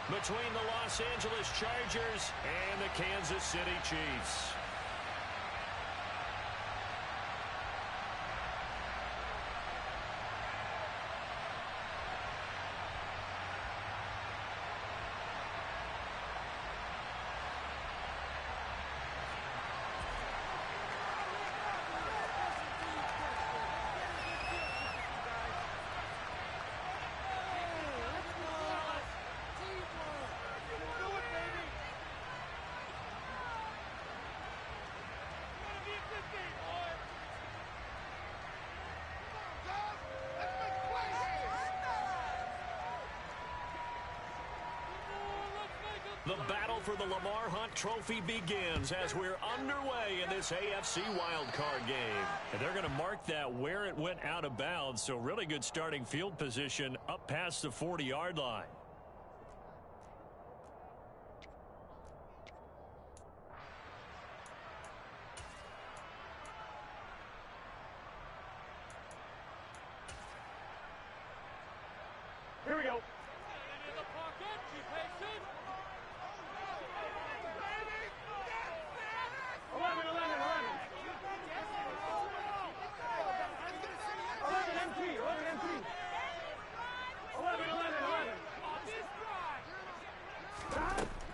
between the Los Angeles Chargers and the Kansas City Chiefs. The battle for the Lamar Hunt Trophy begins as we're underway in this AFC wildcard game. And they're going to mark that where it went out of bounds, so really good starting field position up past the 40-yard line. Here we go.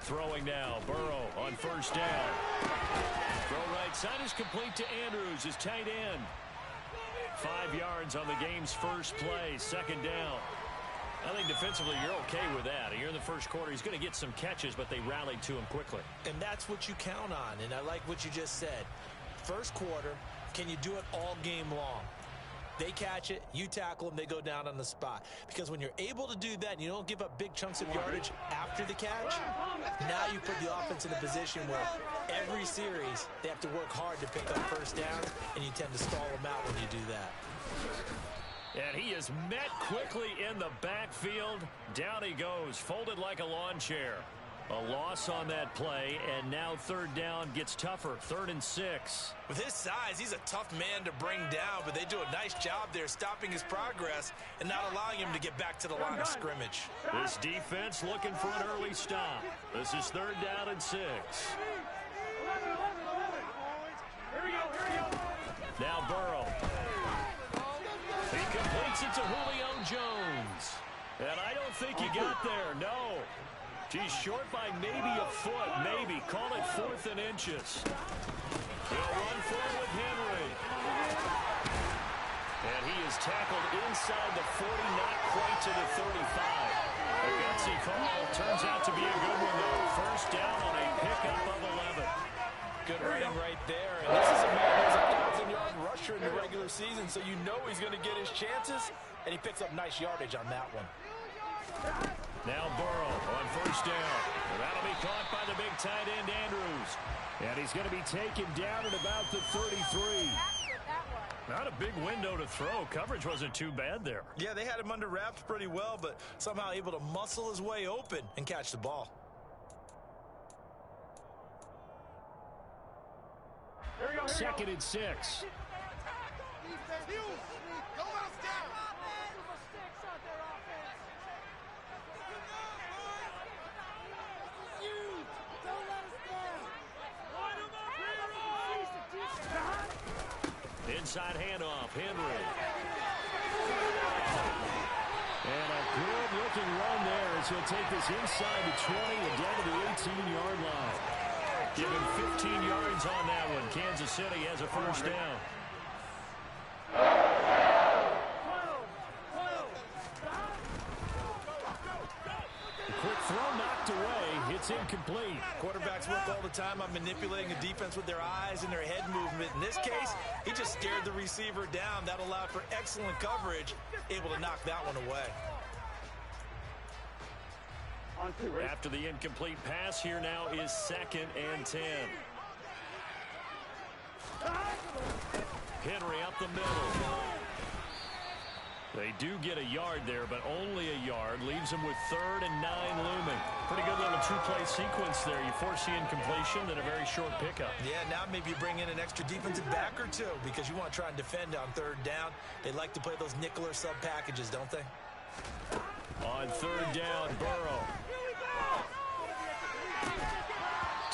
Throwing now, Burrow on first down. Throw right side is complete to Andrews, his tight end. 5 yards on the game's first play, second down. I think defensively you're okay with that. Here in the first quarter, he's going to get some catches, but they rallied to him quickly. And that's what you count on, and I like what you just said. First quarter, can you do it all game long? They catch it, you tackle them, they go down on the spot. Because when you're able to do that and you don't give up big chunks of yardage after the catch, now you put the offense in a position where every series they have to work hard to pick up first downs, and you tend to stall them out when you do that. And he is met quickly in the backfield. Down he goes, folded like a lawn chair. A loss on that play, and now third down gets tougher, 3rd and 6. With his size, he's a tough man to bring down, but they do a nice job there stopping his progress and not allowing him to get back to the line of scrimmage. This defense looking for an early stop. This is 3rd down and 6. Now Burrow. He completes it to Julio Jones. And I don't think he got there, no. He's short by maybe a foot, maybe. Call it 4th and inches. He'll run forward with Henry. And he is tackled inside the 40, not quite to the 35. A gutsy call. Turns out to be a good one, though. First down on a pickup of 11. Good running right there. And this is a man who's a 1,000-yard rusher in the regular season, so you know he's going to get his chances, and he picks up nice yardage on that one. Now Burrow on first down. And that'll be caught by the big tight end, Andrews. And he's going to be taken down at about the 33. Not a big window to throw. Coverage wasn't too bad there. Yeah, they had him under wraps pretty well, but somehow able to muscle his way open and catch the ball. Second and 6. Inside handoff, Henry. And a good-looking run there as he'll take this inside the 20 and down to the 18-yard line. Give him 15 yards on that one. Kansas City has a first down. Quick throw knocked away. It's incomplete. Quarterbacks work all the time on manipulating the defense with their eyes and their head movement. In this case, he just stared the receiver down. That allowed for excellent coverage, able to knock that one away. After the incomplete pass, here now is 2nd and 10. Henry up the middle. They do get a yard there, but only a yard. Leaves them with 3rd and 9 looming. Pretty good little two-play sequence there. You force the incompletion, then a very short pickup. Yeah, now maybe you bring in an extra defensive back or two because you want to try and defend on 3rd down. They like to play those nickel or sub packages, don't they? On 3rd down, Burrow.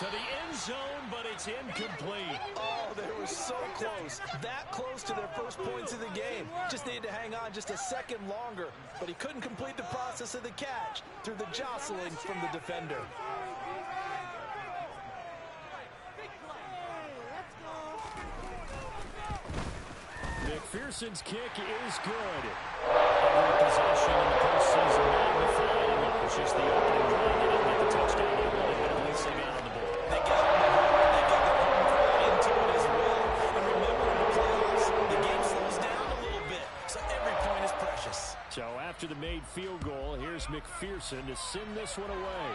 To the end zone, but it's incomplete. Oh, they were so close. That close to their first points of the game. Just needed to hang on just a second longer, but he couldn't complete the process of the catch through the jostling from the defender. McPherson's kick is good. Every possession in the postseason magnified. It's just the opening drive. They didn't get the touchdown they wanted, but at least they got on the board. They got on the board. They got the home crowd into it as well. And remember, in the playoffs, the game slows down a little bit, so every point is precious. So after the made field goal, here's McPherson to send this one away.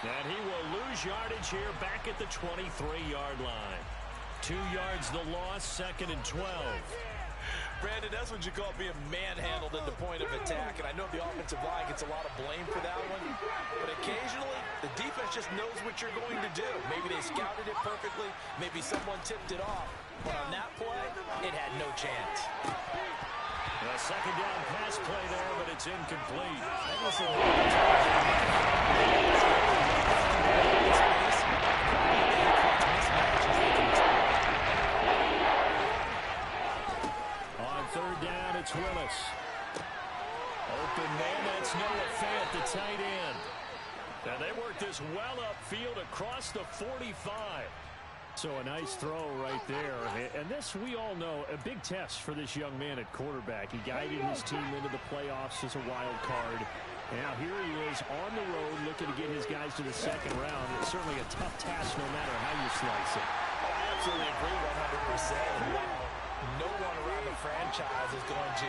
And he will lose yardage here back at the 23-yard line. 2 yards the loss, 2nd and 12. Brandon, that's what you call being manhandled at the point of attack. And I know the offensive line gets a lot of blame for that one. But occasionally, the defense just knows what you're going to do. Maybe they scouted it perfectly. Maybe someone tipped it off. But on that play, it had no chance. A second down pass play there, but it's incomplete. On third down, it's Willis. Open man, that's Noah Fant, the tight end. And they work this well upfield across the 45. So a nice throw right there. And this, we all know, a big test for this young man at quarterback. He guided his team into the playoffs as a wild card. Now here he is on the road looking to get his guys to the second round. It's certainly a tough task no matter how you slice it. I absolutely agree 100%. No one around the franchise is going to,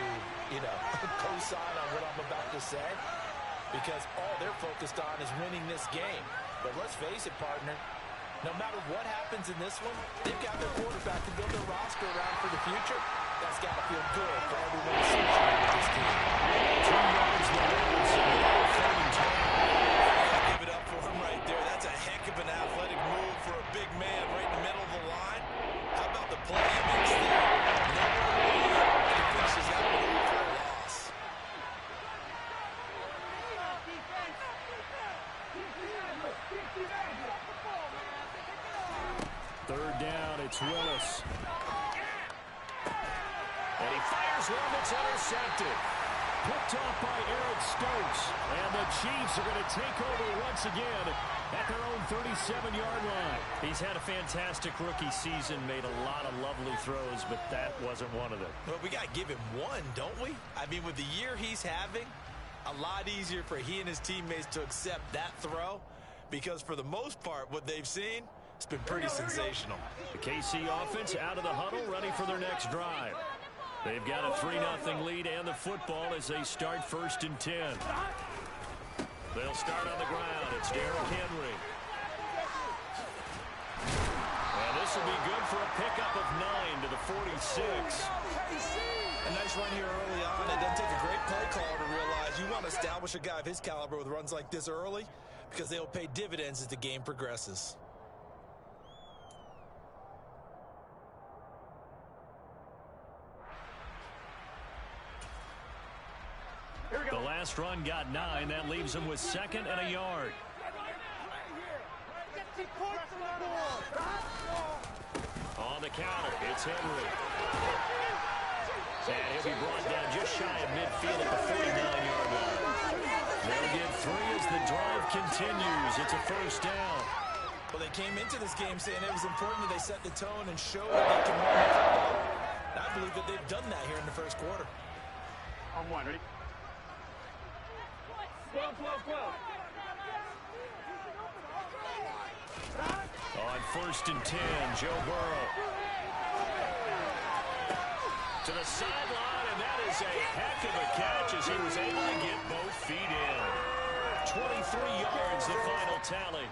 co-sign on what I'm about to say, because all they're focused on is winning this game. But let's face it, partner, no matter what happens in this one, they've got their quarterback to build their roster around for the future. That's got to feel good for everyone associated with this team. 2 yards the Ravens, give it up for him right there. That's a heck of an athletic move for a big man right in the middle of the line. How about the play he makes there? He finishes that move for a loss. Third down, it's Willis. And he fires one that's intercepted. Picked off by Eric Stokes. And the Chiefs are going to take over once again at their own 37-yard line. He's had a fantastic rookie season, made a lot of lovely throws, but that wasn't one of them. Well, we got to give him one, don't we? I mean, with the year he's having, a lot easier for he and his teammates to accept that throw, because for the most part, what they've seen, it's been pretty sensational. The KC offense out of the huddle, ready for their next drive. They've got a 3-0 lead and the football as they start 1st and 10. They'll start on the ground. It's Derrick Henry. And this will be good for a pickup of 9 to the 46. A nice run here early on. It doesn't take a great play caller to realize you want to establish a guy of his caliber with runs like this early, because they'll pay dividends as the game progresses. The last run got 9. That leaves him with 2nd and a yard. On the counter, it's Henry. And he'll be brought down just shy of midfield at the 49-yard line. They'll get 3 as the drive continues. It's a 1st down. Well, they came into this game saying it was important that they set the tone and show that they can run the football. And I believe that they've done that here in the first quarter. On one, ready? On 1st and 10, Joe Burrow. To the sideline, and that is a heck of a catch as he was able to get both feet in. 23 yards, the final tally.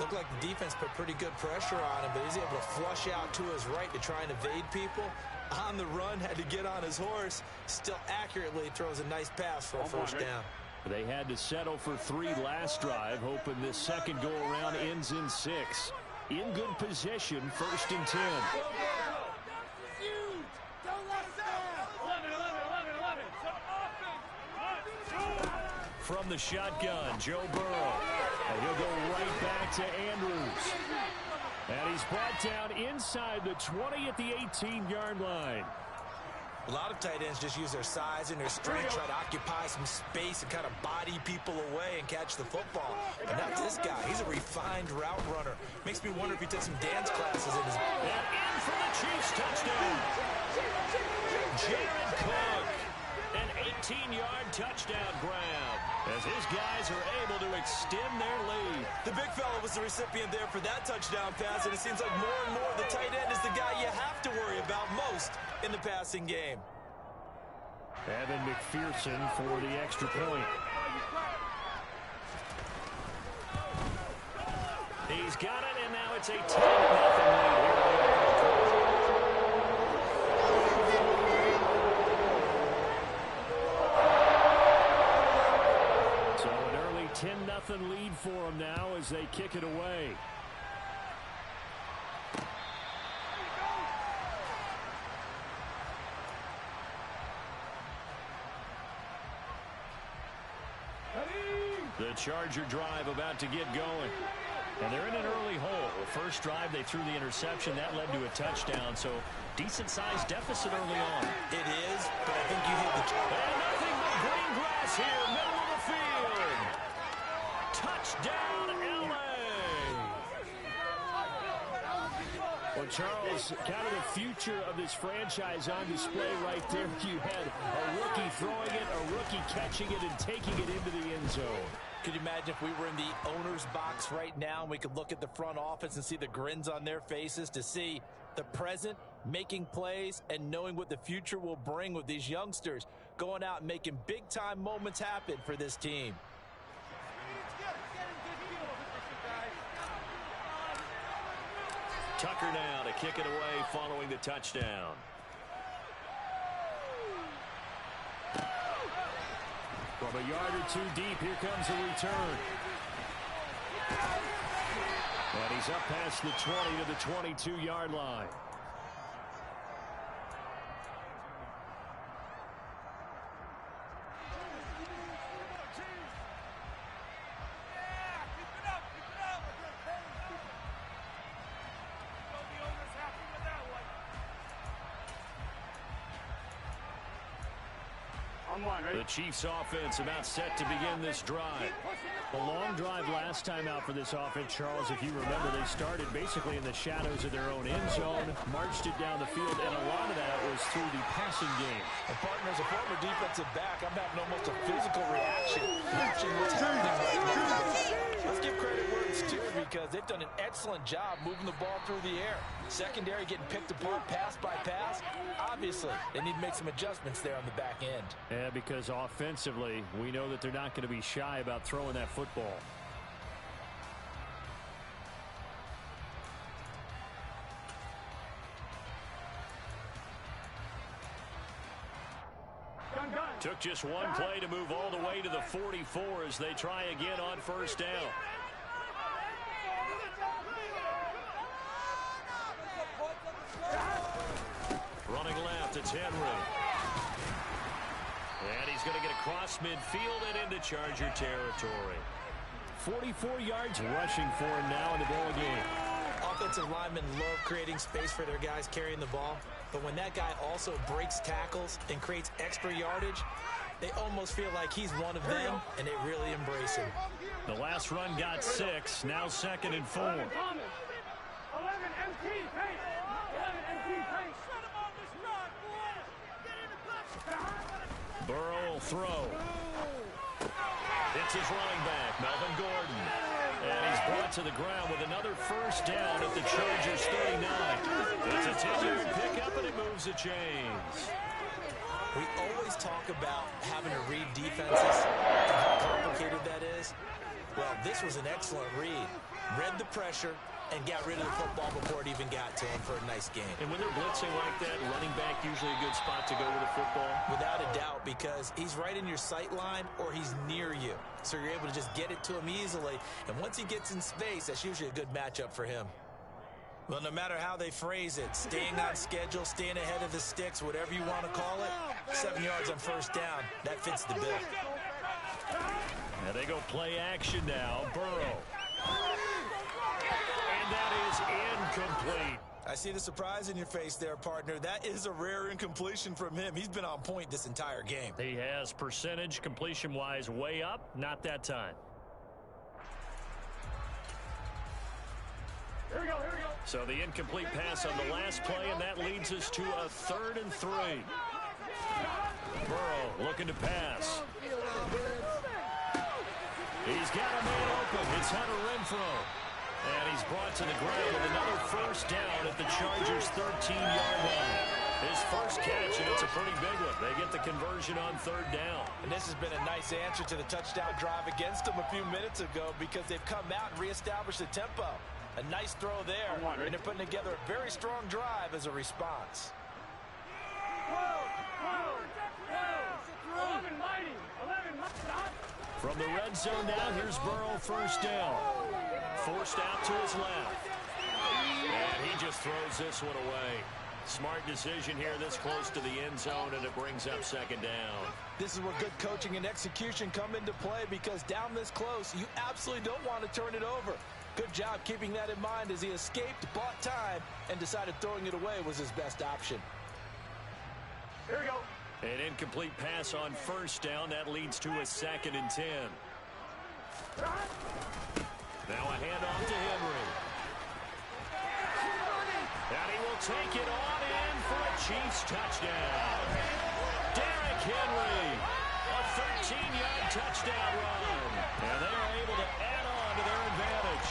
Looked like the defense put pretty good pressure on him, but he's able to flush out to his right to try and evade people. On the run, had to get on his horse. Still accurately throws a nice pass for a first down. They had to settle for 3 last drive, hoping this second go-around ends in 6. In good position, 1st and 10. From the shotgun, Joe Burrow. And he'll go right back to Andrews. And he's brought down inside the 20 at the 18-yard line. A lot of tight ends just use their size and their strength, try to occupy some space and kind of body people away and catch the football. But not this guy. He's a refined route runner. Makes me wonder if he took some dance classes in his... And in for the Chiefs touchdown. Jared Cook. An 18-yard touchdown grab as his guys are able to extend their lead. The big fella was the recipient there for that touchdown pass, and it seems like more and more the tight end is the guy you have to worry about most in the passing game. Evan McPherson for the extra point. He's got it, and now it's a 10-0 lead here. So an early 10-0 lead for them now as they kick it away. The Charger drive about to get going. And they're in an early hole. First drive, they threw the interception. That led to a touchdown. So decent-sized deficit early on. It is, but I think you hit the... And nothing but green grass here, middle of the field. Touchdown, L.A. Well, Charles, kind of the future of this franchise on display right there. You had a rookie throwing it, a rookie catching it, and taking it into the end zone. Could you imagine if we were in the owner's box right now and we could look at the front office and see the grins on their faces, to see the present making plays and knowing what the future will bring with these youngsters going out and making big-time moments happen for this team. Tucker now to kick it away following the touchdown. From a yard or two deep, here comes a return. And he's up past the 20 to the 22-yard line. The Chiefs offense about set to begin this drive. The long drive last time out for this offense, Charles, if you remember, they started basically in the shadows of their own end zone, marched it down the field, and a lot of that was through the passing game. And partner, as a former defensive back, I'm having almost a physical reaction watching what's happening right now. Let's give credit where it's due, because they've done an excellent job moving the ball through the air. Secondary getting picked apart pass by pass. Obviously, they need to make some adjustments there on the back end. Yeah, because offensively, we know that they're not going to be shy about throwing that football. Took just one play to move all the way to the 44 as they try again on first down. Running left, it's Henry. And he's going to get across midfield and into Charger territory. 44 yards rushing for him now in the ball game. Offensive linemen love creating space for their guys carrying the ball. But when that guy also breaks tackles and creates extra yardage, they almost feel like he's one of them, and they really embrace him. The last run got 6, now 2nd and 4. 11 MT, pace. 11 MT, pace. Burrow will throw. It's his running back, Melvin Gordon. And he's brought to the ground with another first down at the Chargers 39. It's a 10-yard pickup, and it moves the chains. We always talk about having to read defenses and how complicated that is. Well, this was an excellent read. read the pressure, and got rid of the football before it even got to him for a nice game. And when they're blitzing like that, running back usually a good spot to go with the football? Without a doubt, because he's right in your sight line or he's near you. So you're able to just get it to him easily. And once he gets in space, that's usually a good matchup for him. Well, no matter how they phrase it, staying on schedule, staying ahead of the sticks, whatever you want to call it, 7 yards on first down, that fits the bill. And they go play action now. Burrow. And that is incomplete. I see the surprise in your face there, partner. That is a rare incompletion from him. He's been on point this entire game. He has percentage completion-wise way up. Not that time. Here we go, here we go. So the incomplete pass on the last play, and that leads us to a 3rd and 3. Burrow looking to pass. He's got a man open. It's Hunter Renfrow. And he's brought to the ground with another first down at the Chargers' 13-yard line. His first catch, and it's a pretty big one. They get the conversion on 3rd down. And this has been a nice answer to the touchdown drive against them a few minutes ago because they've come out and reestablished the tempo. A nice throw there, and they're putting together a very strong drive as a response. 11 mighty. From the red zone now, here's Burrow, first down. Forced out to his left. And he just throws this one away. Smart decision here this close to the end zone, and it brings up 2nd down. This is where good coaching and execution come into play because down this close, you absolutely don't want to turn it over. Good job keeping that in mind as he escaped, bought time, and decided throwing it away was his best option. Here we go. An incomplete pass on first down. That leads to a 2nd and 10. Now a handoff to Henry. And he will take it on in for a Chiefs touchdown. Derrick Henry, a 13-yard touchdown run. And they are able to add on to their advantage.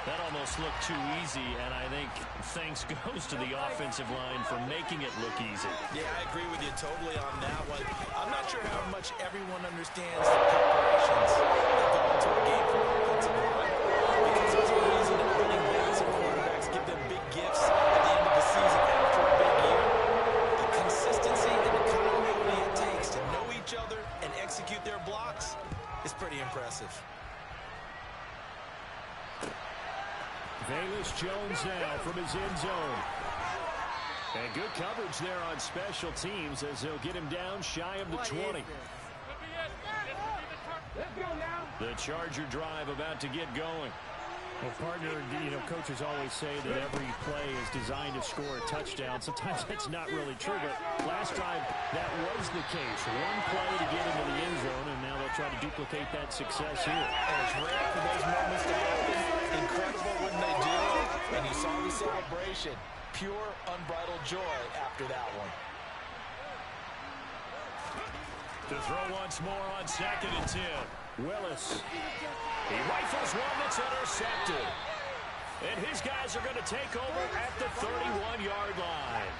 That almost looked too easy, and I think thanks goes to the offensive line for making it look easy. Yeah, I agree with you totally on that one. I'm not sure how much everyone understands the preparations that go into a game for an offensive line. Because there's a reason that running backs and quarterbacks give them big gifts at the end of the season after a big year. The consistency and the continuity it takes to know each other and execute their blocks is pretty impressive. Velus Jones now from his end zone. And good coverage there on special teams as they'll get him down shy of the 20. Let's go now. The Charger drive about to get going. Well, partner, coaches always say that every play is designed to score a touchdown. Sometimes that's not really true, but last time that was the case. One play to get into the end zone, and now they'll try to duplicate that success here. And it's rare for those moments to happen. Incredible when they do, and you saw the celebration. Pure, unbridled joy after that one. To throw once more on 2nd and 10. Willis. He rifles one that's intercepted. And his guys are going to take over at the 31-yard line.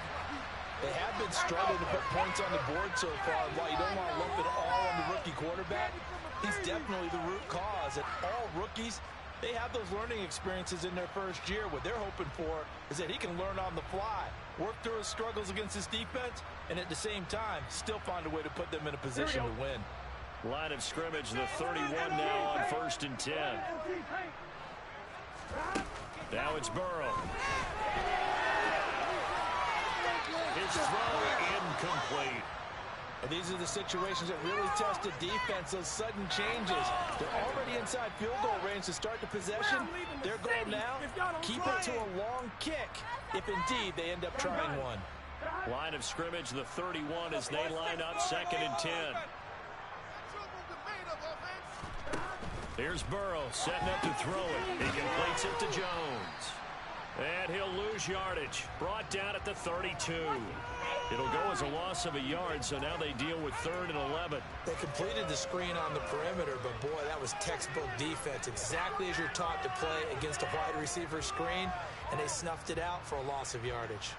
They have been struggling to put points on the board so far. While you don't want to lump it all on the rookie quarterback, he's definitely the root cause. And all rookies, they have those learning experiences in their first year. What they're hoping for is that he can learn on the fly, work through his struggles against his defense, and at the same time, still find a way to put them in a position to win. Line of scrimmage, the 31 now on 1st and 10. Now it's Burrow. His throw incomplete. And these are the situations that really test the defense, those sudden changes. They're already inside field goal range to start the possession. Their goal now, keep it to a long kick, if indeed they end up trying one. Line of scrimmage, the 31 as they line up 2nd and 10. Here's Burrow setting up to throw it. He completes it to Jones. And he'll lose yardage. Brought down at the 32. It'll go as a loss of a yard, so now they deal with 3rd and 11. They completed the screen on the perimeter, but boy, that was textbook defense. Exactly as you're taught to play against a wide receiver screen, and they snuffed it out for a loss of yardage.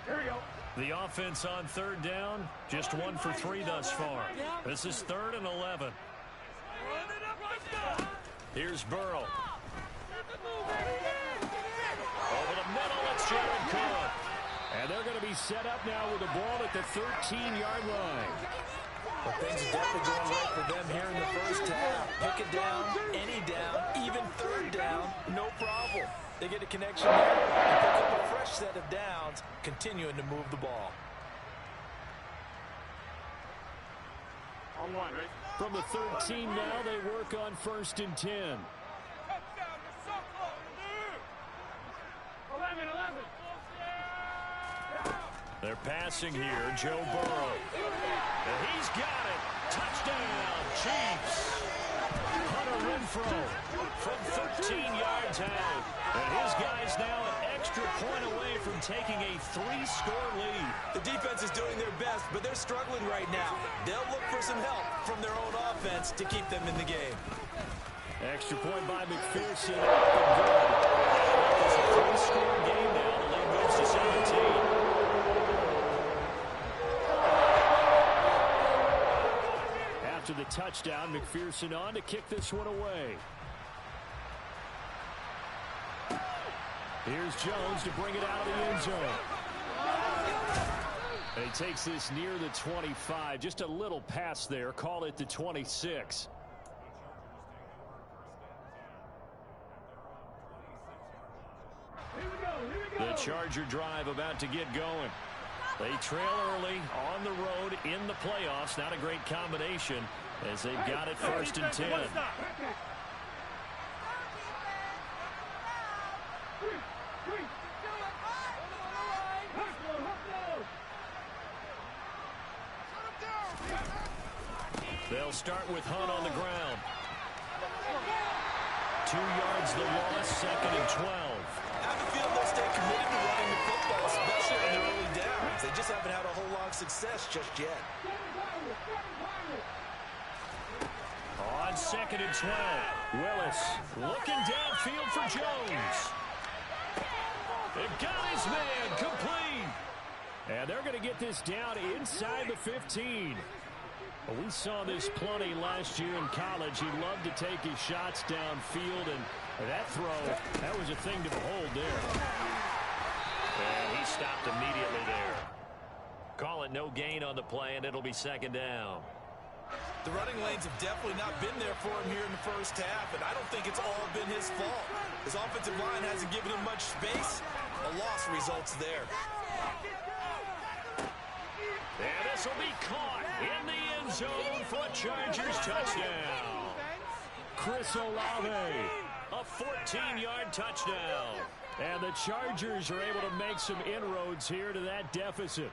Here we go. The offense on 3rd down, just 1 for 3 thus far. This is 3rd and 11. Run it up, let's go. Here's Burrow. Over the middle, it's Jared Cook. And they're going to be set up now with the ball at the 13-yard line. Well, things are definitely going right for them here in the first half. Pick it down, any down, even third down, no problem. They get a connection here and pick up a fresh set of downs, continuing to move the ball. On one, right? From the 13 now, they work on 1st and 10. 11. They're passing here, Joe Burrow. And he's got it. Touchdown, Chiefs. Hunter Renfrow from 13 yards out. And his guy's now an extra point away from taking a 3-score lead. The defense is doing their best, but they're struggling right now. They'll look for some help from their own offense to keep them in the game. Extra point by McPherson. It's a 3-score game now. The lead moves to 17. After the touchdown, McPherson on to kick this one away. Here's Jones to bring it out of the end zone. And he takes this near the 25. Just a little pass there. Call it the 26. The Charger drive about to get going. They trail early on the road in the playoffs. Not a great combination as they've got it 1st and 10. They'll start with Hunt on the ground. 2 yards the loss, 2nd and 12. I have a feeling they'll stay committed to running the football, especially in the early downs. They just haven't had a whole lot of success just yet. On 2nd and 12. Willis looking downfield for Jones. They've got his man complete. And they're going to get this down inside the 15. Well, we saw this plenty last year in college. He loved to take his shots downfield, and that throw, that was a thing to behold there. And he stopped immediately there. Call it no gain on the play, and it'll be 2nd down. The running lanes have definitely not been there for him here in the first half, and I don't think it's all been his fault. His offensive line hasn't given him much space. A loss results there. And this will be caught in the end zone for a Chargers touchdown. Chris Olave. A 14-yard touchdown. And the Chargers are able to make some inroads here to that deficit.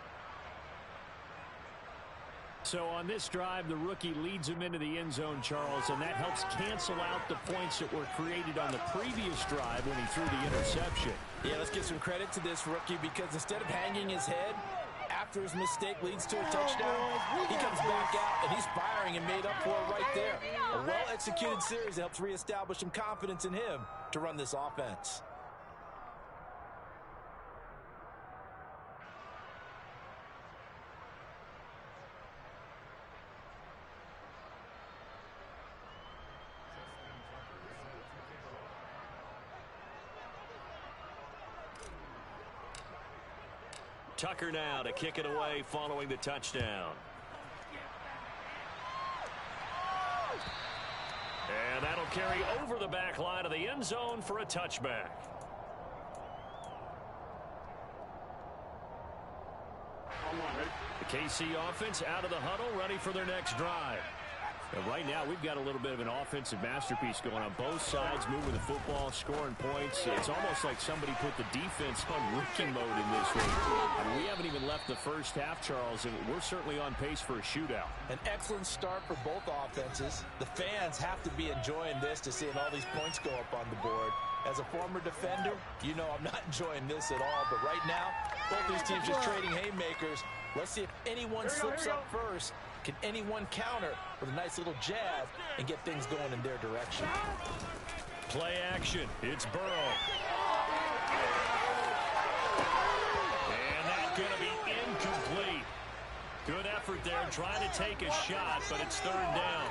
So on this drive, the rookie leads him into the end zone, Charles, and that helps cancel out the points that were created on the previous drive when he threw the interception. Yeah, let's give some credit to this rookie because instead of hanging his head after his mistake leads to a touchdown, he comes back out and he's firing and made up for it right there. A well-executed series that helps reestablish some confidence in him to run this offense. Tucker now to kick it away following the touchdown. And that'll carry over the back line of the end zone for a touchback. The KC offense out of the huddle, ready for their next drive. And right now, we've got a little bit of an offensive masterpiece going on. Both sides moving the football, scoring points. It's almost like somebody put the defense on rookie mode in this one. And we haven't even left the first half, Charles, and we're certainly on pace for a shootout. An excellent start for both offenses. The fans have to be enjoying this to seeing all these points go up on the board. As a former defender, you know I'm not enjoying this at all. But right now, both these teams just trading haymakers. Let's see if anyone slips up first. Can anyone counter with a nice little jab and get things going in their direction? Play action. It's Burrow. And that's going to be incomplete. Good effort there trying to take a shot, but it's third down.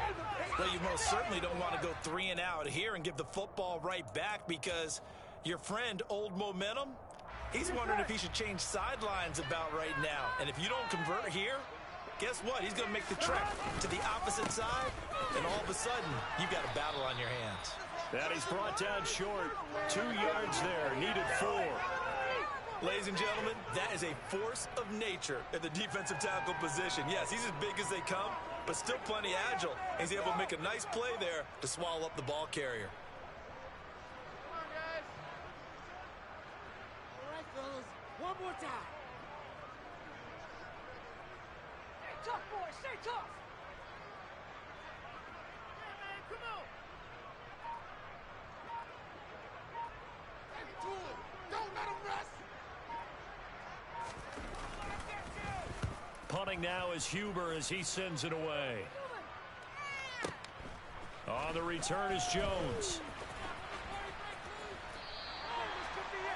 Well, you most certainly don't want to go 3 and out here and give the football right back, because your friend, Old Momentum, he's wondering if he should change sidelines about right now. And if you don't convert here, guess what? He's going to make the trek to the opposite side, and all of a sudden, you've got a battle on your hands. That is brought down short. 2 yards there, needed 4. Ladies and gentlemen, that is a force of nature at the defensive tackle position. Yes, he's as big as they come, but still plenty agile. He's able to make a nice play there to swallow up the ball carrier. Come on, guys. All right, fellas. One more time. Stay tough, boys. Stay tough. Yeah, man. Come on. Take it to him. Don't let him rest. Punting now is Huber as he sends it away. On the return is Jones.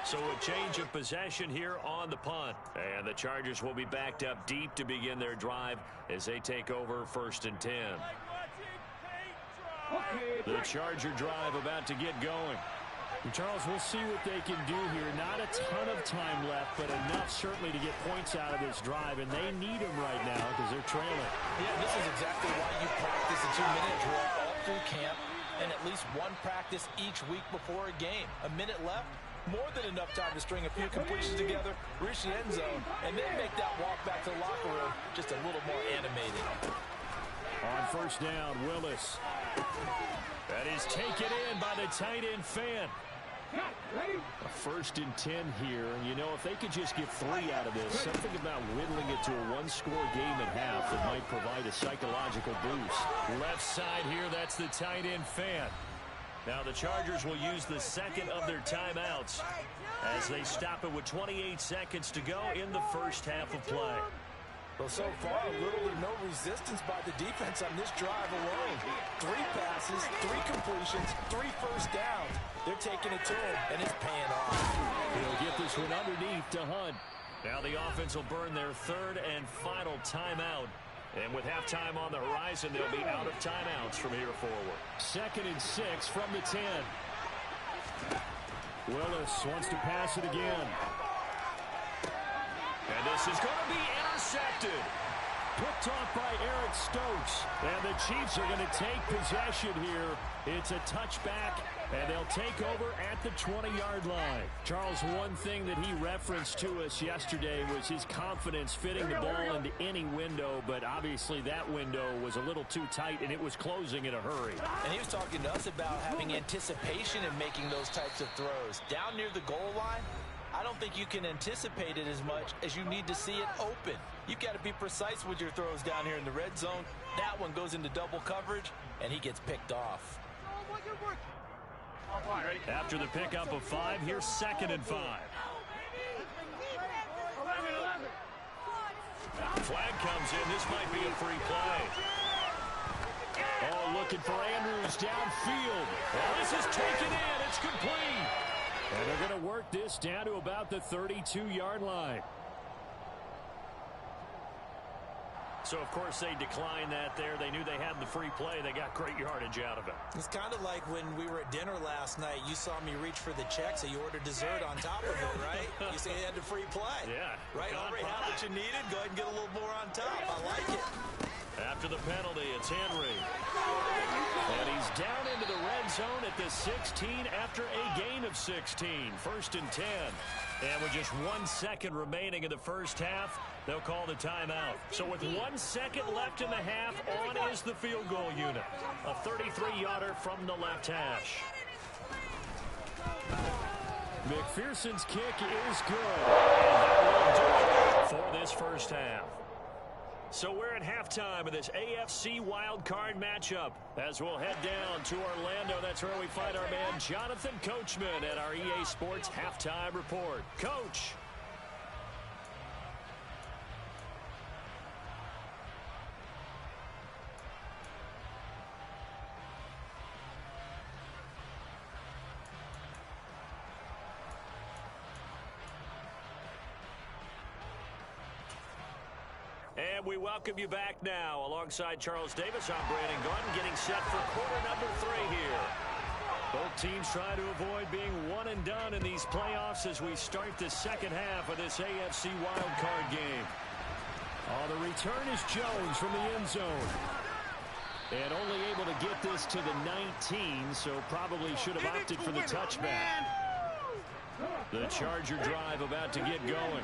So a change of possession here on the punt. And the Chargers will be backed up deep to begin their drive as they take over 1st and 10. The Charger drive about to get going. And Charles, we'll see what they can do here. Not a ton of time left, but enough certainly to get points out of this drive, and they need them right now because they're trailing. Yeah, this is exactly why you practice a 2-minute drill all through camp, and at least one practice each week before a game. A minute left, more than enough time to string a few completions together, reach the end zone, and then make that walk back to the locker room just a little more animated. On 1st down, Willis. That is taken in by the tight end Fan. A 1st and 10 here. You know, if they could just get 3 out of this, something about whittling it to a 1-score game at half that might provide a psychological boost. Left side here, that's the tight end Fan. Now the Chargers will use the second of their timeouts as they stop it with 28 seconds to go in the first half of play. Well, so far, little to no resistance by the defense on this drive alone. 3 passes, 3 completions, 3 first downs. They're taking it to him, and it's paying off. He'll get this one underneath to Hunt. Now the offense will burn their 3rd and final timeout. And with halftime on the horizon, they'll be out of timeouts from here forward. 2nd and 6 from the 10. Willis wants to pass it again. And this is going to be intercepted. Picked off by Eric Stokes. And the Chiefs are going to take possession here. It's a touchback, and they'll take over at the 20-yard line. Charles, one thing that he referenced to us yesterday was his confidence fitting the ball into any window, but obviously that window was a little too tight, and it was closing in a hurry. And he was talking to us about having anticipation in making those types of throws. Down near the goal line, I don't think you can anticipate it as much as you need to see it open. You've got to be precise with your throws down here in the red zone. That one goes into double coverage, and he gets picked off. After the pickup of 5, here's 2nd and 5. Flag comes in. This might be a free play. Oh, looking for Andrews downfield. Well, this is taken in. It's complete. And they're going to work this down to about the 32-yard line. So, of course, they declined that there. They knew they had the free play. They got great yardage out of it. It's kind of like when we were at dinner last night. You saw me reach for the check, so you ordered dessert on top of it, right? You say you had the free play. Yeah. Right, already had what you needed. Go ahead and get a little more on top. I like it. After the penalty, it's Henry. And he's down into the red zone at the 16 after a gain of 16. 1st and 10. And with just 1 second remaining in the first half, they'll call the timeout. So with 1 second left in the half, on is the field goal unit. A 33-yarder from the left hash. McPherson's kick is good. And that will do it for this first half. So we're at halftime of this AFC wildcard matchup. As we'll head down to Orlando, that's where we find our man Jonathan Coachman at our EA Sports Halftime Report. Coach. And we welcome you back now. Alongside Charles Davis, I'm Brandon Gaudin, getting set for quarter number 3 here. Both teams try to avoid being one and done in these playoffs as we start the second half of this AFC wildcard game. The return is Jones from the end zone. And only able to get this to the 19, so probably should have opted for the touchback. The Charger drive about to get going.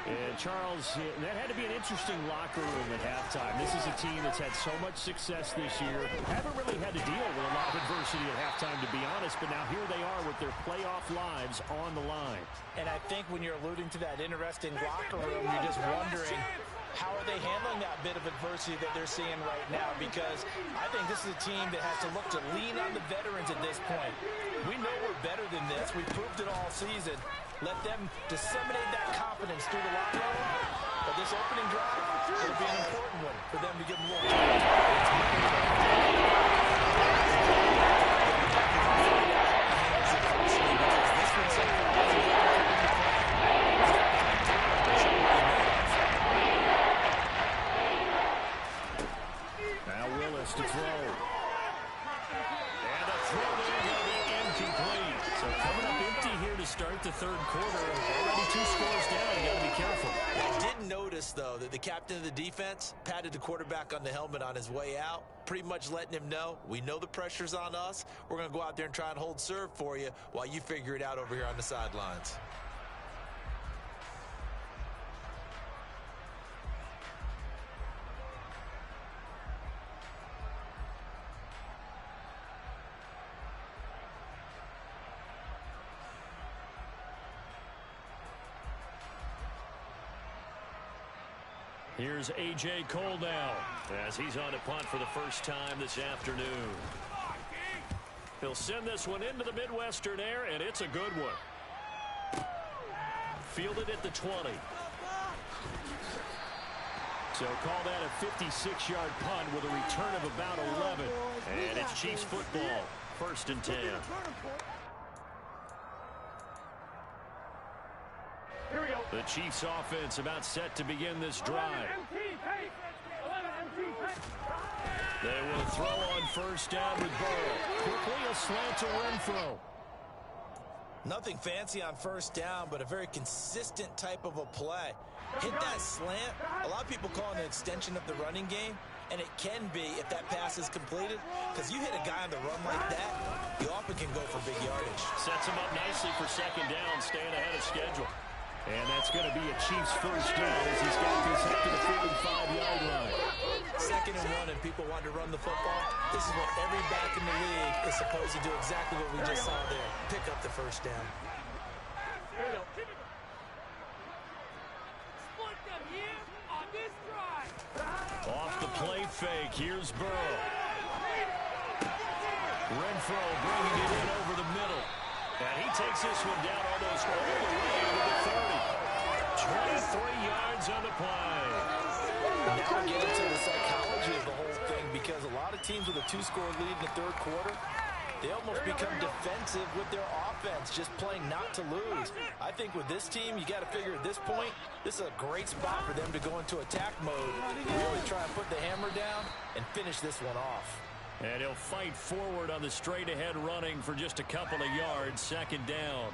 And Charles, that had to be an interesting locker room at halftime. This is a team that's had so much success this year. Haven't really had to deal with a lot of adversity at halftime, to be honest, but now here they are with their playoff lives on the line. And I think when you're alluding to that interesting locker room, you're just wondering, how are they handling that bit of adversity that they're seeing right now? Because I think this is a team that has to look to lean on the veterans at this point. We know we're better than this. We proved it all season. Let them disseminate that confidence through the locker room. But this opening drive will be an important one for them to give them a little Now Willis to throw. And the throw there will be incomplete. So coming up empty here to start the third quarter. Already 2 scores down. You got to be careful. I did notice, though, that the captain of the defense patted the quarterback on the helmet on his way out, pretty much letting him know, we know the pressure's on us. We're going to go out there and try and hold serve for you while you figure it out over here on the sidelines. Here's A.J. Cole now as he's on a punt for the first time this afternoon. He'll send this one into the Midwestern air, and it's a good one. Fielded at the 20. So call that a 56-yard punt with a return of about 11. And it's Chiefs football, 1st and 10. The Chiefs offense about set to begin this drive. They will throw on 1st down with Burrow. Quickly a slant to Renfro. Nothing fancy on 1st down, but a very consistent type of a play. Hit that slant. A lot of people call it an extension of the running game, and it can be if that pass is completed, because you hit a guy on the run like that, you often can go for big yardage. Sets him up nicely for 2nd down, staying ahead of schedule. And that's going to be a Chiefs 1st down as he's got this up to the 45-yard line. 2nd and 1, and people want to run the football. This is what every back in the league is supposed to do, exactly what we just saw there. Pick up the 1st down. Split them here on this drive. Off the play fake, here's Burrow. Renfro bringing it in over the middle. And he takes this one down almost all the way to the 30. 23 yards on the play. Now we get into the psychology of the whole thing, because a lot of teams with a 2-score lead in the 3rd quarter, they almost become defensive with their offense, just playing not to lose. I think with this team, you got to figure at this point, this is a great spot for them to go into attack mode, really try and put the hammer down and finish this one off. And he'll fight forward on the straight-ahead running for just a couple of yards, 2nd down.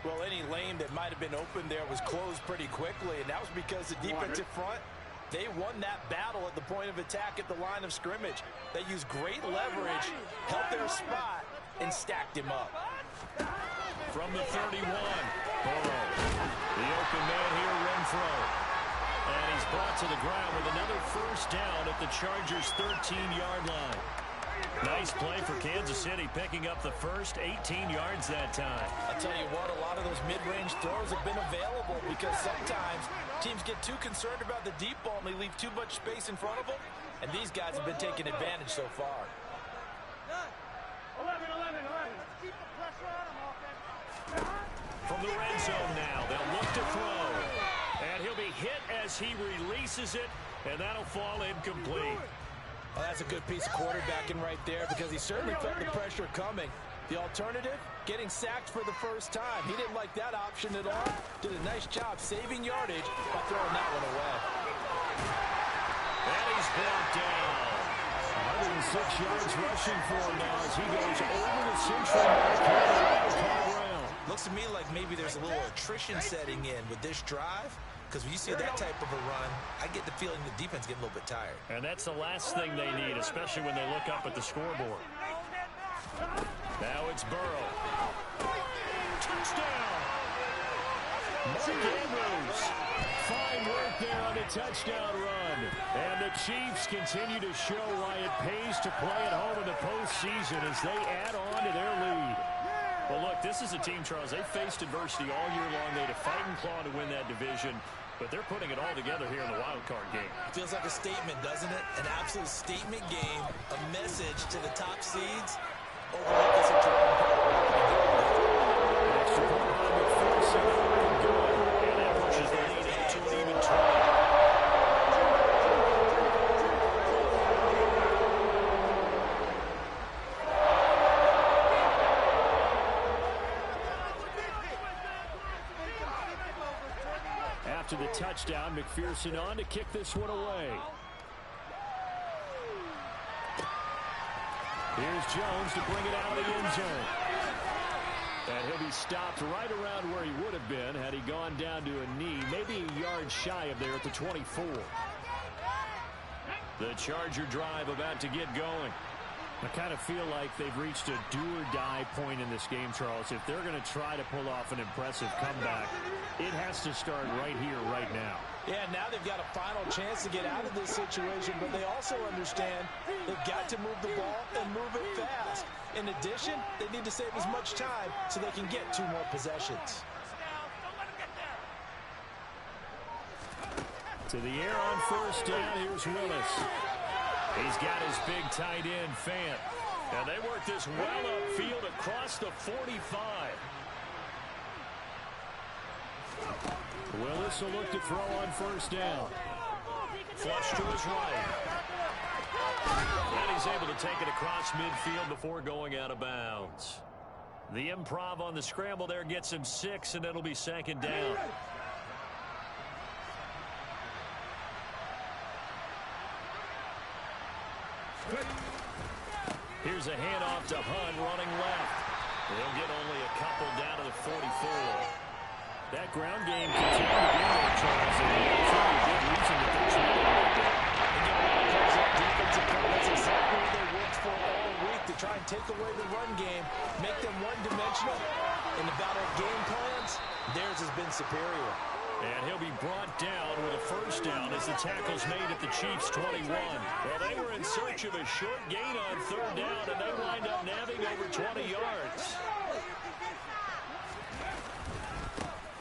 Well, any lane that might have been open there was closed pretty quickly, and that was because the defensive front, they won that battle at the point of attack at the line of scrimmage. They used great leverage, held their spot, and stacked him up. From the 31, Burrow. The open man here, Renfro. And he's brought to the ground with another 1st down at the Chargers' 13-yard line. Nice play for Kansas City, picking up the first, 18 yards that time. I'll tell you what, a lot of those mid-range throws have been available, because sometimes teams get too concerned about the deep ball and they leave too much space in front of them, and these guys have been taking advantage so far. 11. Keep the pressure on him, offense. From the red zone now, they'll look to throw. And he'll be hit as he releases it, and that'll fall incomplete. Well, that's a good piece of quarterbacking right there, because he certainly felt the pressure coming. The alternative, getting sacked for the 1st time. He didn't like that option at all. Did a nice job saving yardage by throwing that one away. And he's brought down. 106 yards rushing for him now as he goes over the century mark here in the wild card round. Looks to me like maybe there's a little attrition setting in with this drive. Because when you see that type of a run, I get the feeling the defense getting a little bit tired. And that's the last thing they need, especially when they look up at the scoreboard. Now it's Burrow. Touchdown! Mark Andrews. Fine work there on the touchdown run. And the Chiefs continue to show why it pays to play at home in the postseason as they add on to their lead. Well, look, this is a team, Charles. They faced adversity all year long. They had to fight and claw to win that division, but they're putting it all together here in the wild card game. Feels like a statement, doesn't it? An absolute statement game, a message to the top seeds. Overlook this important Extra point by McPherson. Good. And that pushes the lead into an even 20. After the touchdown, McPherson on to kick this one away. Here's Jones to bring it out of the end zone. And he'll be stopped right around where he would have been had he gone down to a knee, maybe a yard shy of there at the 24. The Charger drive about to get going. I kind of feel like they've reached a do-or-die point in this game, Charles. If they're going to try to pull off an impressive comeback, it has to start right here, right now. Yeah, now they've got a final chance to get out of this situation, but they also understand they've got to move the ball and move it fast. In addition, they need to save as much time so they can get 2 more possessions. To the air on first down, here's Willis. He's got his big tight end, Fant. And they work this well upfield across the 45. Willis will look to throw on first down. Flush to his right. And he's able to take it across midfield before going out of bounds. The improv on the scramble there gets him 6, and it'll be second down. Here's a handoff to Hunt running left. He'll get only a couple down to the 44. That ground game continued to be there, Charles, and truly a good reason that they're trying to make that. Defensive play, that's exactly what they worked for all week, to try and take away the run game, make them one-dimensional. In the battle of game plans, theirs has been superior. And he'll be brought down with a first down as the tackle's made at the Chiefs' 21. Well, they were in search of a short gain on third down, and they wind up nabbing over 20 yards.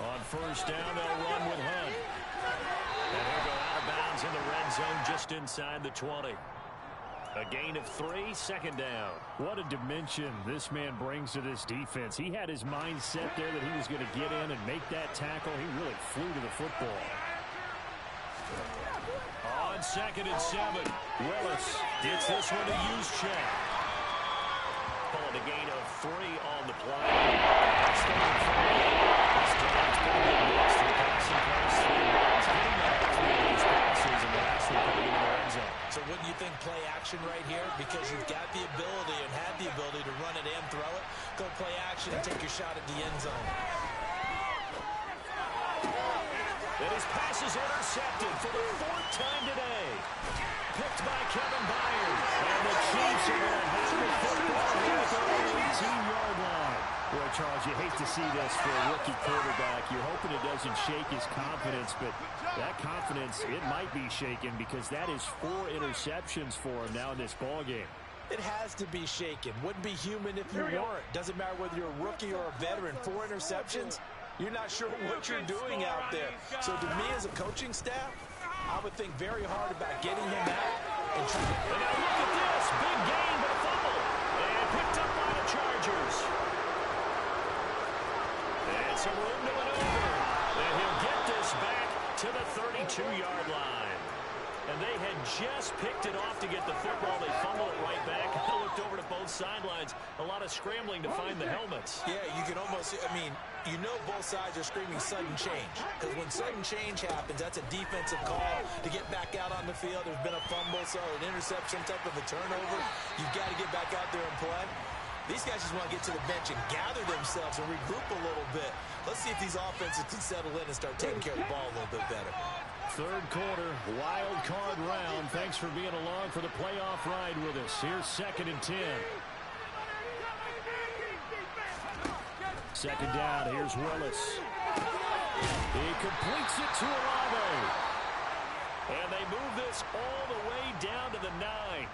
On first down, they'll run with Hunt. And he'll go out of bounds in the red zone just inside the 20. A gain of 3, second down. What a dimension this man brings to this defense. He had his mind set there that he was going to get in and make that tackle. He really flew to the football. On 2nd and 7, Willis gets this one to Juszczyk. Pulling a gain of 3 on the play. This drive's been a good mix for the passing pass. 3 runs, getting out 3 of these passes, and the last one putting in the red zone. So wouldn't you think play action right here? Because you've got the ability and have the ability to run it and throw it. Go play action and take your shot at the end zone. And his pass is intercepted for the 4th time today. Picked by Kevin Byard. And the Chiefs are going to have the football here at the 18-yard line. Boy, Charles, you hate to see this for a rookie quarterback. You're hoping it doesn't shake his confidence, but that confidence, it might be shaken because that is 4 interceptions for him now in this ballgame. It has to be shaken. Wouldn't be human if you weren't. Doesn't matter whether you're a rookie or a veteran. 4 interceptions, you're not sure what you're doing out there. So to me as a coaching staff, I would think very hard about getting him out. And now look at this. Big gain, but a fumble. And picked up by the Chargers. And some room to maneuver. And he'll get this back to the 32-yard line. And they had just picked it off to get the football. They fumbled it right back. I looked over to both sidelines. A lot of scrambling to find the helmets. Yeah, you can almost, I mean, you know both sides are screaming sudden change. Because when sudden change happens, that's a defensive call to get back out on the field. There's been a fumble, so an interception, type of a turnover. You've got to get back out there and play. These guys just want to get to the bench and gather themselves and regroup a little bit. Let's see if these offenses can settle in and start taking care of the ball a little bit better. Third quarter, wild card round. Thanks for being along for the playoff ride with us. Here's 2nd and 10. Second down, here's Willis. He completes it to Olave. And they move this all the way down to the 9.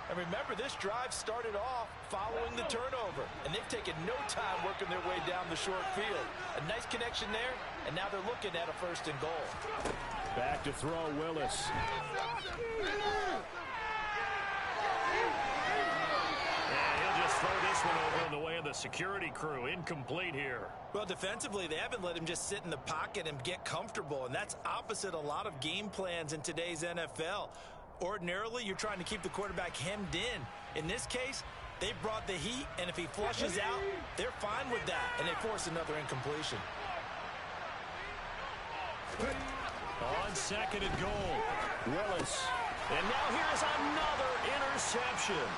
And remember, this drive started off following the turnover. And they've taken no time working their way down the short field. A nice connection there, and now they're looking at a 1st and goal. Back to throw, Willis. Yeah, he'll just throw this one over in the way of the security crew. Incomplete here. Well, defensively, they haven't let him just sit in the pocket and get comfortable. And that's opposite a lot of game plans in today's NFL. Ordinarily, you're trying to keep the quarterback hemmed in. In this case, they brought the heat, and if he flushes out, they're fine with that, and they force another incompletion. On 2nd and goal, Willis. And now here's another interception.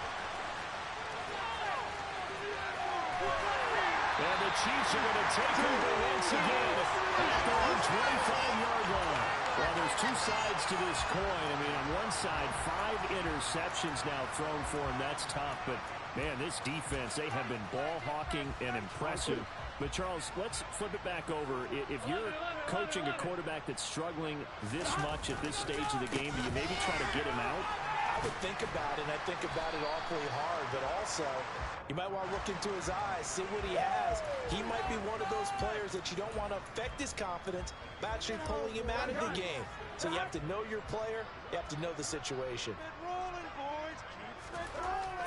And the Chiefs are going to take over once again at their own 25-yard line. Well, there's two sides to this coin. I mean, on one side, 5 interceptions now thrown for him. That's tough. But, man, this defense, they have been ball hawking and impressive. But, Charles, let's flip it back over. If you're coaching a quarterback that's struggling this much at this stage of the game, do you maybe try to get him out? I would think about it, and I think about it awfully hard. But also, you might want to look into his eyes, see what he has. He might be one of those players that you don't want to affect his confidence by actually pulling him out of the game. So you have to know your player. You have to know the situation.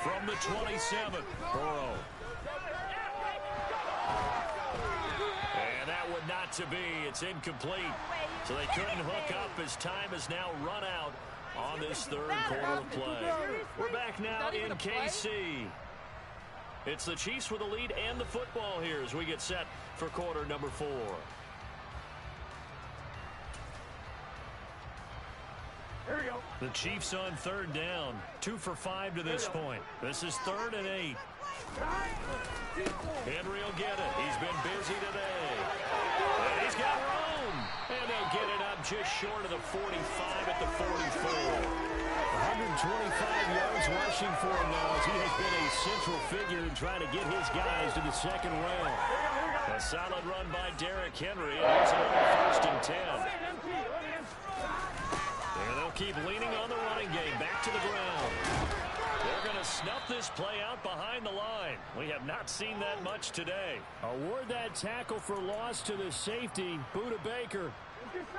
From the 27, Burrow. And that would not to be. It's incomplete. So they couldn't hook up as time has now run out on this third quarter of play. We're back now in KC. It's the Chiefs with the lead and the football here as we get set for quarter number 4. Here we go. The Chiefs on 3rd down. 2 for 5 to this point. This is 3rd and 8. Henry will get it. He's been busy today. And he's got room. And they'll get it up just short of the 45 at the 44. 125 yards rushing for him now as he has been a central figure in trying to get his guys to the second rail. A solid run by Derrick Henry. And here's another 1st and 10. And they'll keep leaning on the running game. Back to the ground. They're going to snuff this play out behind the line. We have not seen that much today. Award that tackle for loss to the safety, Budda Baker.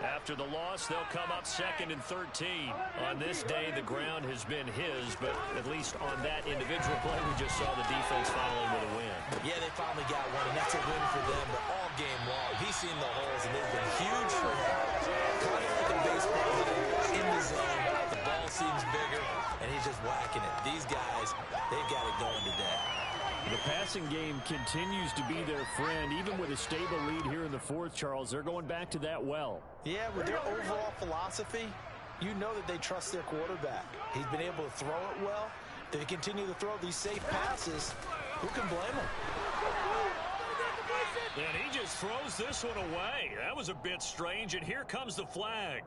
After the loss, they'll come up 2nd and 13. On this day, the ground has been his, but at least on that individual play, we just saw the defense finally with a win. Yeah, they finally got one, and that's a win for them. But all game long, he's seen the holes, and they've been huge for him. Kind of like a baseball hitter in the zone. The ball seems bigger, and he's just whacking it. These guys, they've got it going today. The passing game continues to be their friend. Even with a stable lead here in the 4th, Charles, they're going back to that well. Yeah, with their overall philosophy, you know that they trust their quarterback. He's been able to throw it well. They continue to throw these safe passes. Who can blame them? And he just throws this one away. That was a bit strange, and here comes the flag.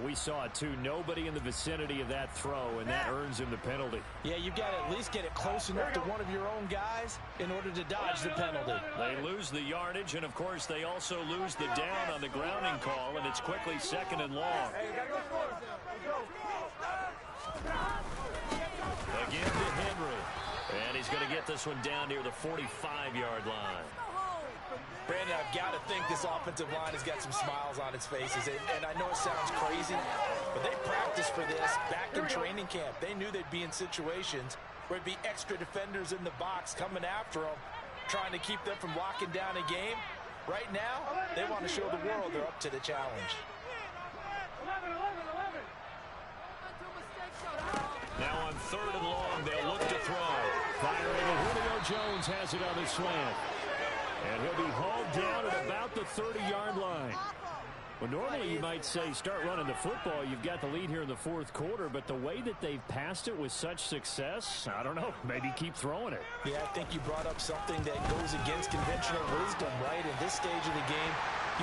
We saw it, too. Nobody in the vicinity of that throw, and that earns him the penalty. Yeah, you've got to at least get it close enough to one of your own guys in order to dodge the penalty. They lose the yardage, and, of course, they also lose the down on the grounding call, and it's quickly 2nd and long. Again to Henry. And he's going to get this one down near the 45-yard line. Brandon, I've got to think this offensive line has got some smiles on its faces. And I know it sounds crazy, but they practiced for this back in training camp. They knew they'd be in situations where it'd be extra defenders in the box coming after them, trying to keep them from locking down a game. Right now, they want to show the world they're up to the challenge. 3rd and long. They'll look to throw. Firing, and Julio Jones has it on the slant. And he'll be hauled down at about the 30-yard line. Well, normally you might say start running the football. You've got the lead here in the 4th quarter, but the way that they've passed it with such success, I don't know, maybe keep throwing it. Yeah, I think you brought up something that goes against conventional wisdom, right? In this stage of the game,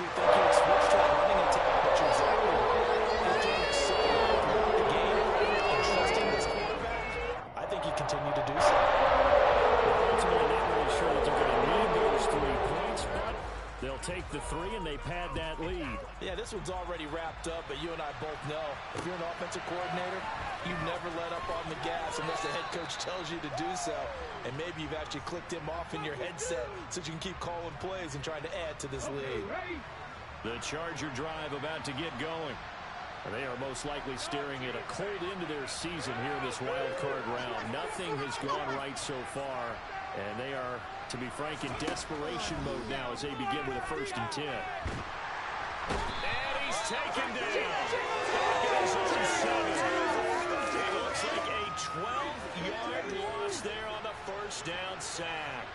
you would think you would switch to a running attack, but you're exactly right. They're doing so well throughout the game and trusting this quarterback. I think you continue to do so. Ultimately, not really sure that they're going to need those 3 points, but they'll take the 3 and they pad that lead. Yeah, this one's already wrapped up, but you and I both know if you're an offensive coordinator, you never let up on the gas unless the head coach tells you to do so. And maybe you've actually clicked him off in your headset so you can keep calling plays and trying to add to this lead. The Charger drive about to get going. They are most likely staring at a cold end to their season here in this wild card round. Nothing has gone right so far, and they are, to be frank, in desperation mode now as they begin with a 1st and 10. And he's taken down. Back at his own 7. It looks like a 12-yard loss there on the 1st down sack.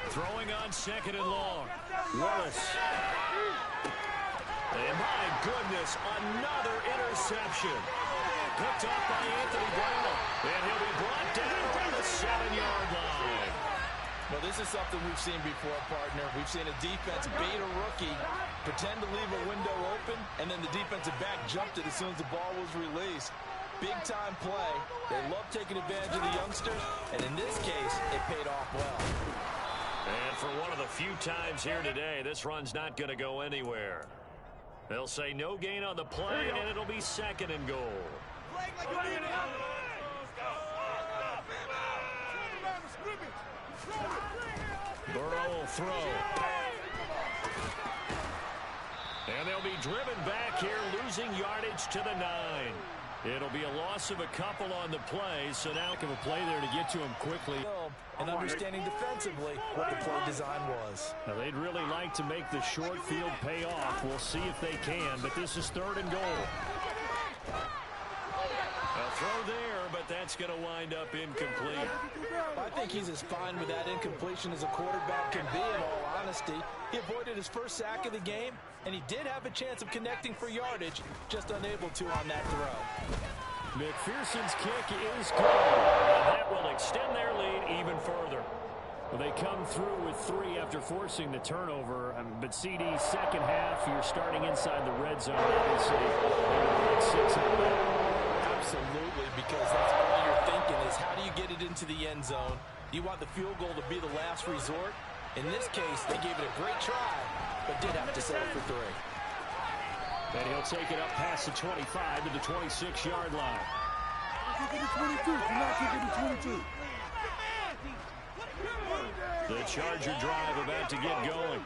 Throwing on 2nd and long. Willis. And my goodness, another interception. Picked up by Anthony Brown. And he'll be brought down from the 7-yard line. Well, this is something we've seen before, partner. We've seen a defense bait a rookie, pretend to leave a window open, and then the defensive back jumped it as soon as the ball was released. Big-time play. They love taking advantage of the youngsters, and in this case, it paid off well. And for one of the few times here today, this run's not going to go anywhere. They'll say no gain on the play, and it'll be 2nd and goal. Burrow will throw. And they'll be driven back here, losing yardage to the 9. It'll be a loss of a couple on the play, so now of a play there to get to him quickly. And understanding defensively what the play design was. Now, they'd really like to make the short field pay off. We'll see if they can, but this is 3rd and goal. A throw there, but that's going to wind up incomplete. I think he's as fine with that incompletion as a quarterback can be, in all honesty. He avoided his 1st sack of the game, and he did have a chance of connecting for yardage, just unable to on that throw. McPherson's kick is good, and that will extend their lead even further. Well, they come through with 3 after forcing the turnover. But CD, 2nd half, you're starting inside the red zone, obviously. Like 6 out there. Absolutely, because that's all you're thinking is how do you get it into the end zone? You want the field goal to be the last resort. In this case, they gave it a great try, but did have to settle for 3. And he'll take it up past the 25 to the 26-yard line. The Charger drive about to get going.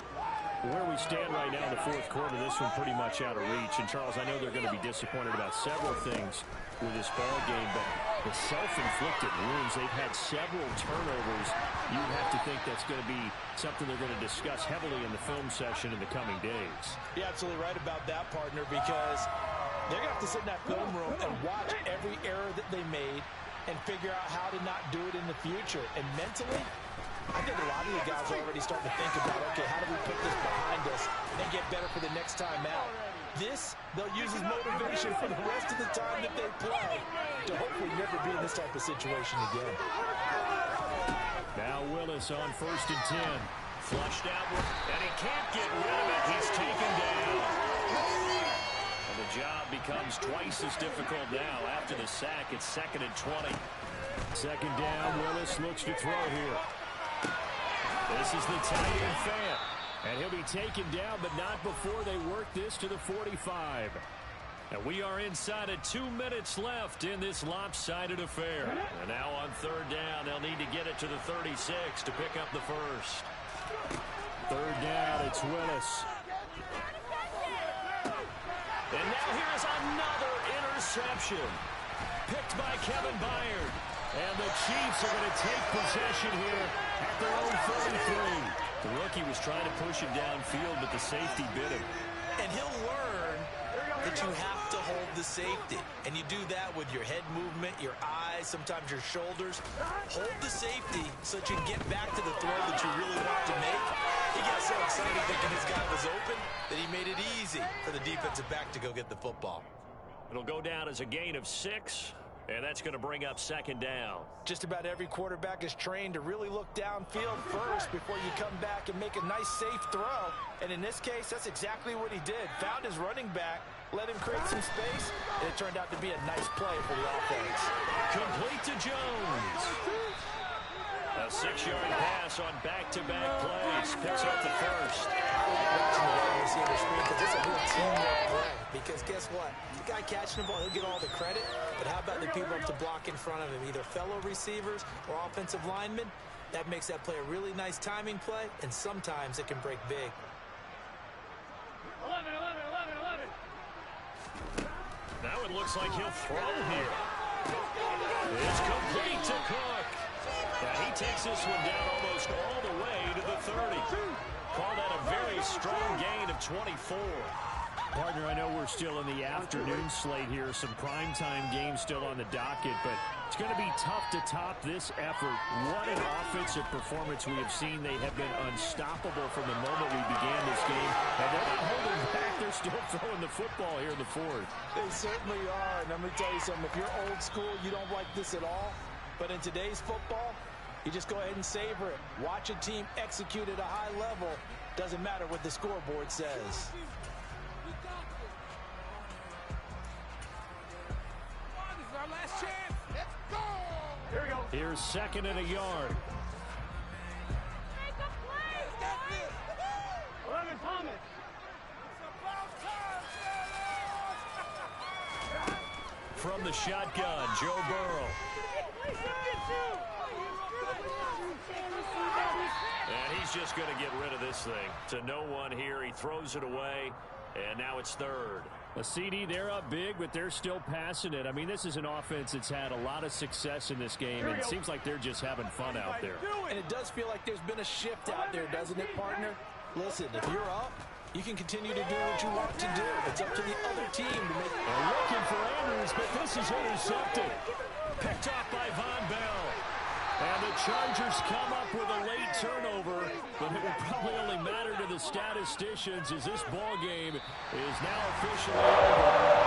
Where we stand right now in the 4th quarter, this one pretty much out of reach. And, Charles, I know they're going to be disappointed about several things with this ball game, but the self-inflicted wounds, they've had several turnovers. You have to think that's going to be something they're going to discuss heavily in the film session in the coming days. You're absolutely right about that, partner, because they're going to have to sit in that film room and watch every error that they made and figure out how to not do it in the future. And mentally, I think a lot of the guys are already starting to think about, okay, how do we put this behind us and get better for the next time out? This, they'll use as motivation for the rest of the time that they play to hopefully never be in this type of situation again. Now Willis on 1st and 10. Flushed outward, and he can't get rid of it. He's taken down. And the job becomes twice as difficult now. After the sack, it's 2nd and 20. 2nd down, Willis looks to throw here. This is the tight end fan. And he'll be taken down, but not before they work this to the 45. And we are inside of 2 minutes left in this lopsided affair. And now on 3rd down, they'll need to get it to the 36 to pick up the 1st. 3rd down, it's Willis. And now here's another interception. Picked by Kevin Byard. And the Chiefs are going to take possession here at their own 33. The rookie was trying to push him downfield, but the safety bit him. And he'll learn that you have to hold the safety. And you do that with your head movement, your eyes, sometimes your shoulders. Hold the safety so that you can get back to the throw that you really want to make. He got so excited thinking his guy was open that he made it easy for the defensive back to go get the football. It'll go down as a gain of 6, and that's going to bring up second down. Just about every quarterback is trained to really look downfield first before you come back and make a nice, safe throw. And in this case, that's exactly what he did. Found his running back, let him create some space, and it turned out to be a nice play for the offense. Complete to Jones. A 6-yard pass on back-to-back plays. Picks up the first. Watching the wide receiver screen because it's a real teamwork play. Because guess what? The guy catching the ball, he'll get all the credit. But how about the people up to block in front of him, either fellow receivers or offensive linemen? That makes that play a really nice timing play, and sometimes it can break big. 11, 11, 11, 11. Now it looks like he'll throw here. It's complete to Cook. Yeah, he takes this one down almost all the way to the 30. Call that a very strong gain of 24. Partner, I know we're still in the afternoon slate here. Some primetime games still on the docket, but it's going to be tough to top this effort. What an offensive performance we have seen. They have been unstoppable from the moment we began this game. And they're not holding back. They're still throwing the football here in the fourth. They certainly are. And let me tell you something. If you're old school, you don't like this at all. But in today's football, you just go ahead and savor it. Watch a team execute at a high level. Doesn't matter what the scoreboard says. Last chance. Let's go. Here we go. Here's second and a yard. Make a play. 11, Thomas. From the shotgun, Joe Burrow. And he's just going to get rid of this thing. To no one here. He throws it away, and now it's third. A CD, they're up big, but they're still passing it. I mean, this is an offense that's had a lot of success in this game, and it seems like they're just having fun out there. And it does feel like there's been a shift out there, doesn't it, partner? Listen, if you're up, you can continue to do what you want to do. It's up to the other team to make it. They're looking for Andrews, but this is intercepted. Picked off by Von Bell. And the Chargers come up with a late turnover, but it will probably only matter to the statisticians as this ball game is now officially over.